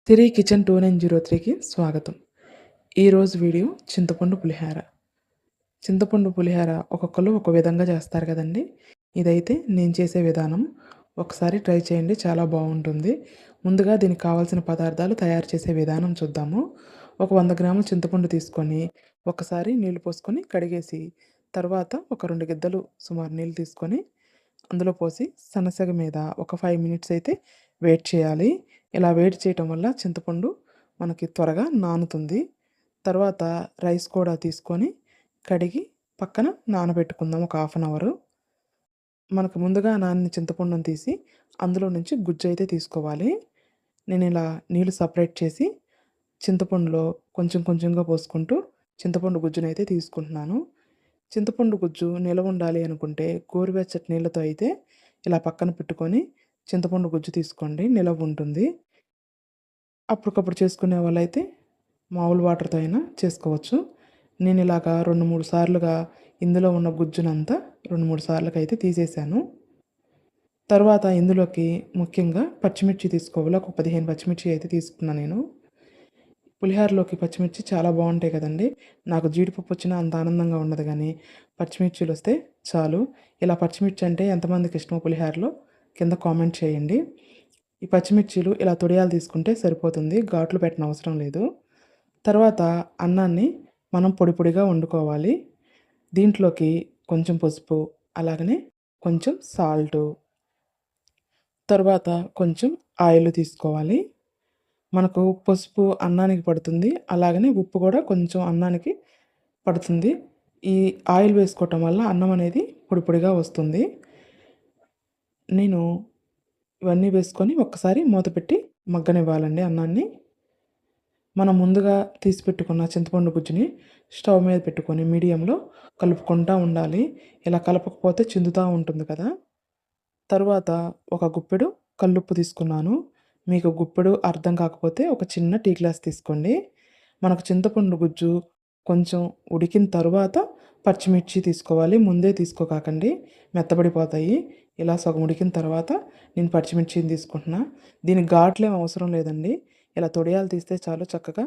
తిరి kitchen 2903కి స్వాగతం. ఈరోజు video చింతపండు పులిహార. చింతపండు పులిహార ఒక్కొక్కళ్ళు ఒక విధంగా చేస్తారు కదండీ! ఇదైతే నేను చేసే విధానం. ఒకసారి ట్రై చేయండి, చాలా బావుంటుంది. ముందుగా దీనికి కావాల్సిన పదార్థాలు తయారు చేసే విధానం చూద్దాము. ఒక 100 గ్రాముల చింతపండు తీసుకొని, ఒకసారి నీళ్లు పోసుకొని కడిగేసి, తర్వాత ఒక 2 గిద్దలు సుమారు నీళ్ళు తీసుకొని, అందులో పోసి సన్నసెగ మీద ఒక 5 మినిట్స్ అయితే వెయిట్ చేయాలి. ఇలా వెయిట్ చేయటం వల్ల చింతపండు మనకి త్వరగా నానుతుంది. తర్వాత రైస్ కూడా తీసుకొని కడిగి పక్కన నానబెట్టుకుందాం ఒక హాఫ్ అన్ అవరు. మనకు ముందుగా నానిన చింతపండును తీసి అందులో నుంచి గుజ్జు అయితే తీసుకోవాలి. నేను ఇలా నీళ్ళు సపరేట్ చేసి చింతపండులో కొంచెం కొంచెంగా పోసుకుంటూ చింతపండు గుజ్జునైతే తీసుకుంటున్నాను. చింతపండు గుజ్జు నిలవ ఉండాలి అనుకుంటే గోరువెచ్చటి నీళ్ళతో అయితే ఇలా పక్కన పెట్టుకొని చింతపండు గుజ్జు తీసుకోండి, నిలవ ఉంటుంది. అప్పటికప్పుడు చేసుకునే వాళ్ళైతే మామూలు వాటర్‌తో అయినా చేసుకోవచ్చు. నేను ఇలాగా 2, 3 సార్లుగా ఇందులో ఉన్న గుజ్జునంతా 2, 3 సార్లకైతే తీసేసాను. తర్వాత ఇందులోకి ముఖ్యంగా పచ్చిమిర్చి తీసుకోవాలి. ఒక 15 పచ్చిమిర్చి అయితే తీసుకున్నా నేను. పులిహోరలోకి పచ్చిమిర్చి చాలా బావుంటాయి కదండీ! నాకు జీడిపప్పు వచ్చినా అంత ఆనందంగా ఉండదు గానీ, పచ్చిమిర్చిలొస్తే చాలు. ఇలా పచ్చిమిర్చి అంటే ఎంతమందికి ఇష్టమో పులిహోరలో కింద కామెంట్ చేయండి. ఈ పచ్చిమిర్చీలు ఇలా తొడియాలు తీసుకుంటే సరిపోతుంది. ఘాట్లు పెట్టనవసరం లేదు. తర్వాత అన్నాన్ని మనం పొడి పొడిగా వండుకోవాలి. దీంట్లోకి కొంచెం పసుపు, అలాగనే కొంచెం సాల్టు, తర్వాత కొంచెం ఆయిల్ తీసుకోవాలి. మనకు పసుపు అన్నానికి పడుతుంది. అలాగనే ఉప్పు కూడా కొంచెం అన్నానికి పడుతుంది. ఈ ఆయిల్ వేసుకోవటం వల్ల అన్నం అనేది పొడి పొడిగా వస్తుంది. నేను ఇవన్నీ వేసుకొని ఒక్కసారి మూత పెట్టి మగ్గనివ్వాలండి అన్నాన్ని. మనం ముందుగా తీసి పెట్టుకున్న చింతపండు గుజ్జుని స్టవ్ మీద పెట్టుకొని మీడియంలో కలుపుకుంటా ఉండాలి. ఇలా కలపకపోతే చిందుతా ఉంటుంది కదా! తరువాత ఒక గుప్పెడు కల్లుప్పు తీసుకున్నాను. మీకు గుప్పెడు అర్థం కాకపోతే ఒక చిన్న టీ గ్లాస్ తీసుకోండి. మనకు చింతపండు గుజ్జు కొంచెం ఉడికిన తరువాత పచ్చిమిర్చి తీసుకోవాలి. ముందే తీసుకోకాకండి, మెత్తబడిపోతాయి. ఇలా సగం ఉడికిన తర్వాత నేను పచ్చిమిర్చిని తీసుకుంటున్నా. దీనికి ఘాట్లేం అవసరం లేదండి. ఇలా తొడియాలు తీస్తే చాలు, చక్కగా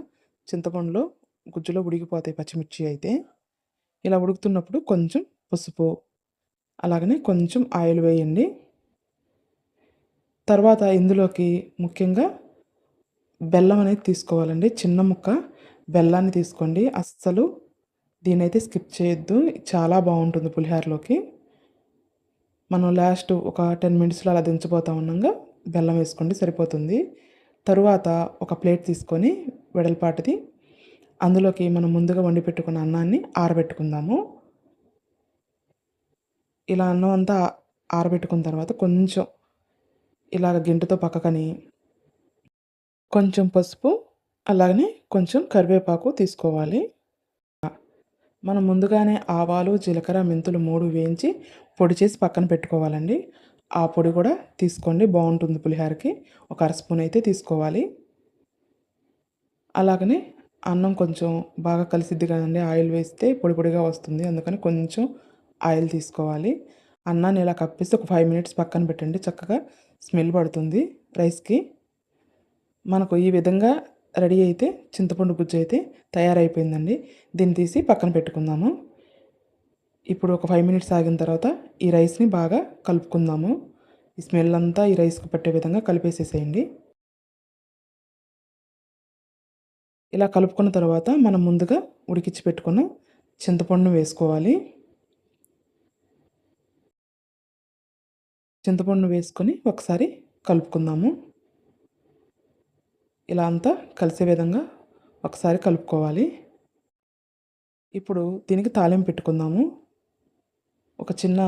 చింతపండులో గుజ్జులో ఉడికిపోతాయి పచ్చిమిర్చి అయితే. ఇలా ఉడుకుతున్నప్పుడు కొంచెం పసుపు, అలాగనే కొంచెం ఆయిల్ వేయండి. తర్వాత ఇందులోకి ముఖ్యంగా బెల్లం అనేది తీసుకోవాలండి. చిన్న ముక్క బెల్లాన్ని తీసుకోండి. అస్సలు దీన్నైతే స్కిప్ చేయొద్దు. చాలా బావుంటుంది పులిహోరలోకి. మనం లాస్ట్ ఒక 10 మినిట్స్‌లో అలా దించబోతా ఉండంగా బెల్లం వేసుకోండి, సరిపోతుంది. తరువాత ఒక ప్లేట్ తీసుకొని వెడల్పాటిది, అందులోకి మనం ముందుగా వండి పెట్టుకున్న అన్నాన్ని ఆరబెట్టుకుందాము. ఇలా అన్నం అంతా ఆరబెట్టుకున్న తర్వాత కొంచెం ఇలాగ గెంటుతో పక్కకని కొంచెం పసుపు, అలాగనే కొంచెం కరివేపాకు తీసుకోవాలి. మనం ముందుగానే ఆవాలు, జీలకర్ర, మెంతులు 3 వేయించి పొడి చేసి పక్కన పెట్టుకోవాలండి. ఆ పొడి కూడా తీసుకోండి, బావుంటుంది పులిహోరకి. ఒక అర స్పూన్ అయితే తీసుకోవాలి. అలాగనే అన్నం కొంచెం బాగా కలిసిద్ది కదండీ! ఆయిల్ వేస్తే పొడి పొడిగా వస్తుంది. అందుకని కొంచెం ఆయిల్ తీసుకోవాలి. అన్నాన్ని ఇలా కప్పేసి ఒక 5 మినిట్స్ పక్కన పెట్టండి. చక్కగా స్మెల్ పడుతుంది రైస్‌కి. మనకు ఈ విధంగా రెడీ అయితే చింతపండు గుజ్జు అయితే తయారైపోయిందండి. దీన్ని తీసి పక్కన పెట్టుకుందాము. ఇప్పుడు ఒక 5 మినిట్స్ ఆగిన తర్వాత ఈ రైస్‌ని బాగా కలుపుకుందాము. ఈ స్మెల్ అంతా ఈ రైస్‌కి పట్టే విధంగా కలిపేసేసేయండి. ఇలా కలుపుకున్న తర్వాత మనం ముందుగా ఉడికించి పెట్టుకున్న చింతపండును వేసుకోవాలి. చింతపండును వేసుకొని ఒకసారి కలుపుకుందాము. ఇలా అంతా కలిసే విధంగా ఒకసారి కలుపుకోవాలి. ఇప్పుడు దీనికి తాలింపు పెట్టుకుందాము. ఒక చిన్న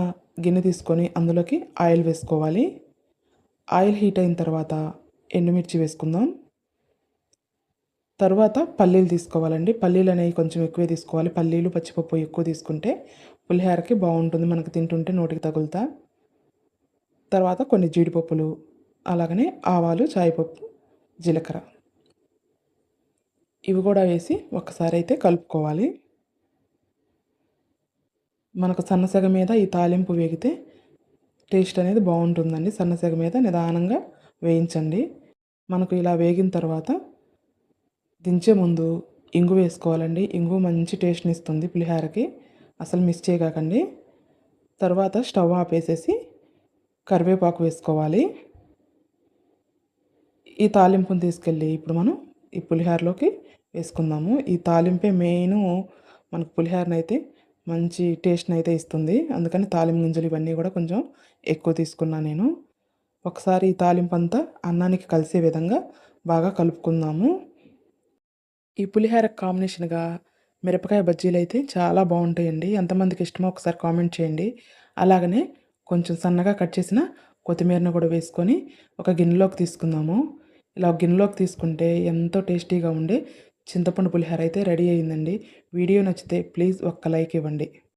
గిన్నె తీసుకొని అందులోకి ఆయిల్ వేసుకోవాలి. ఆయిల్ హీట్ అయిన తర్వాత ఎండుమిర్చి వేసుకుందాం. తర్వాత పల్లీలు తీసుకోవాలండి. పల్లీలు అనేవి కొంచెం ఎక్కువే తీసుకోవాలి. పల్లీలు, పచ్చిపప్పు ఎక్కువ తీసుకుంటే పులిహోరకి బావుంటుంది. మనకు తింటుంటే నోటికి తగులుతా. తర్వాత కొన్ని జీడిపప్పులు, అలాగనే ఆవాలు, చాయపప్పు, జీలకర్ర ఇవి కూడా వేసి ఒక్కసారి అయితే కలుపుకోవాలి. మనకు సన్నసెగ మీద ఈ తాలింపు వేగితే టేస్ట్ అనేది బావుంటుందండి. సన్నసెగ మీద నిదానంగా వేయించండి. మనకు ఇలా వేగిన తర్వాత దించే ముందు ఇంగు వేసుకోవాలండి. ఇంగు మంచి టేస్ట్‌నిస్తుంది పులిహోరకి. అసలు మిస్ చేయకండి. తర్వాత స్టవ్ ఆపేసేసి కరివేపాకు వేసుకోవాలి. ఈ తాలింపుని తీసుకెళ్ళి ఇప్పుడు మనం ఈ పులిహోరలోకి వేసుకుందాము. ఈ తాలింపే మెయిను మనకు పులిహోరనైతే మంచి టేస్ట్‌నైతే ఇస్తుంది. అందుకని తాలింపు గింజలు ఇవన్నీ కూడా కొంచెం ఎక్కువ తీసుకున్నా నేను. ఒకసారి ఈ తాలింపంతా అన్నానికి కలిసే విధంగా బాగా కలుపుకుందాము. ఈ పులిహోరకు కాంబినేషన్‌గా మిరపకాయ బజ్జీలైతే చాలా బావుంటాయండి. ఎంతమందికి ఇష్టమో ఒకసారి కామెంట్ చేయండి. అలాగనే కొంచెం సన్నగా కట్ చేసిన కొత్తిమీరను కూడా వేసుకొని ఒక గిన్నెలోకి తీసుకుందాము. ఇలా ఒక గిన్నెలోకి తీసుకుంటే ఎంతో టేస్టీగా ఉండే చింతపండు పులిహోర అయితే రెడీ అయిందండి. వీడియో నచ్చితే ప్లీజ్ ఒక్క లైక్ ఇవ్వండి.